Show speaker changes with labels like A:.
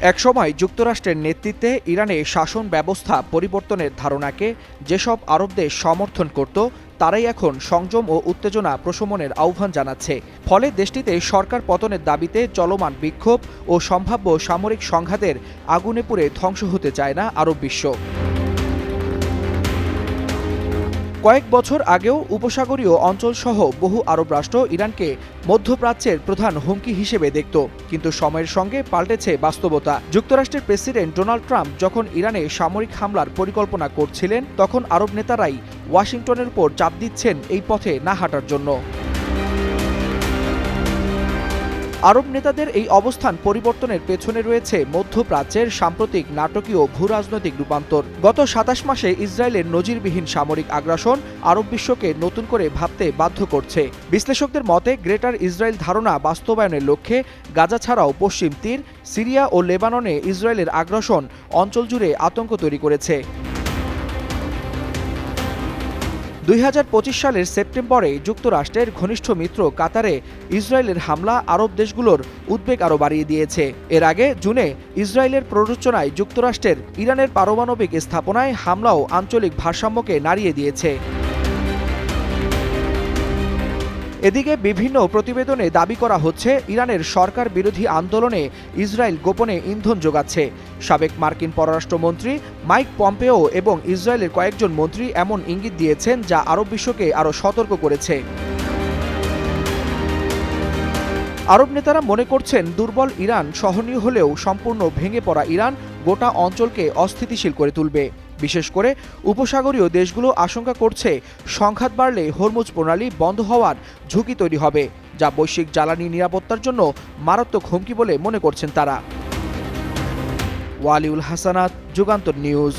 A: একসময় যুক্তরাষ্ট্রের নেতৃত্বে ইরানে শাসন ব্যবস্থা পরিবর্তনের ধারণাকে যেসব আরব দেশ সমর্থন করত তারাই এখন সংযম ও উত্তেজনা প্রশমনের আহ্বান জানাচ্ছে। ফলে দেশটিতে সরকার পতনের দাবিতে চলমান বিক্ষোভ ও সম্ভাব্য সামরিক সংঘাতের আগুনে পুড়ে ধ্বংস হতে চায় না আরব বিশ্ব। কয়েক বছর আগেও উপসাগরীয় অঞ্চলসহ বহু আরব রাষ্ট্র ইরানকে মধ্যপ্রাচ্যের প্রধান হুমকি হিসেবে দেখত, কিন্তু সময়ের সঙ্গে পাল্টেছে বাস্তবতা। যুক্তরাষ্ট্রের প্রেসিডেন্ট ডোনাল্ড ট্রাম্প যখন ইরানে সামরিক হামলার পরিকল্পনা করছিলেন, তখন আরব নেতারাই ওয়াশিংটনের উপর চাপ দিচ্ছেন এই পথে না হাঁটার জন্য। আরব নেতাদের এই অবস্থান পরিবর্তনের পেছনে রয়েছে মধ্যপ্রাচ্যের সাম্প্রতিক নাটকীয় ভূরাজনৈতিক রূপান্তর। গত ২৭ মাসে ইসরায়েলের নজিরবিহীন সামরিক আগ্রাসন আরব বিশ্বকে নতুন করে ভাবতে বাধ্য করছে। বিশ্লেষকদের মতে, গ্রেটার ইসরায়েল ধারণা বাস্তবায়নের লক্ষ্যে গাজা ছাড়াও পশ্চিম তীর, সিরিয়া ও লেবাননে ইসরায়েলের আগ্রাসন অঞ্চল জুড়ে আতঙ্ক তৈরি করেছে। ২০২৫ সালের সেপ্টেম্বরে যুক্তরাষ্ট্রের ঘনিষ্ঠ মিত্র কাতারে ইসরায়েলের হামলা আরব দেশগুলোর উদ্বেগ আরও বাড়িয়ে দিয়েছে। এর আগে জুনে ইসরায়েলের প্ররোচনায় যুক্তরাষ্ট্রের ইরানের পারমাণবিক স্থাপনায় হামলাও আঞ্চলিক ভারসাম্যকে নাড়িয়ে দিয়েছে। এদিকে বিভিন্ন প্রতিবেদনে দাবি করা হচ্ছে, ইরানের সরকার বিরোধী আন্দোলনে ইসরায়েল গোপনে ইন্ধন যোগাচ্ছে। সাবেক মার্কিন পররাষ্ট্রমন্ত্রী মাইক পম্পেও এবং ইসরায়েলের কয়েকজন মন্ত্রী এমন ইঙ্গিত দিয়েছেন, যা আরব বিশ্বকে আরও সতর্ক করেছে। আরব নেতারা মনে করছেন, দুর্বল ইরান সহনীয় হলেও সম্পূর্ণ ভেঙে পড়া ইরান গোটা অঞ্চলকে অস্থিতিশীল করে তুলবে। বিশেষ করে উপসাগরীয় দেশগুলো আশঙ্কা করছে, সংঘাত বাড়লে হরমুজ প্রণালী বন্ধ হওয়ার ঝুঁকি তৈরি হবে, যা বৈশ্বিক জ্বালানি নিরাপত্তার জন্য মারাত্মক হুমকি বলে মনে করছেন তারা। ওয়ালিউল হাসানাত, যুগান্তর নিউজ।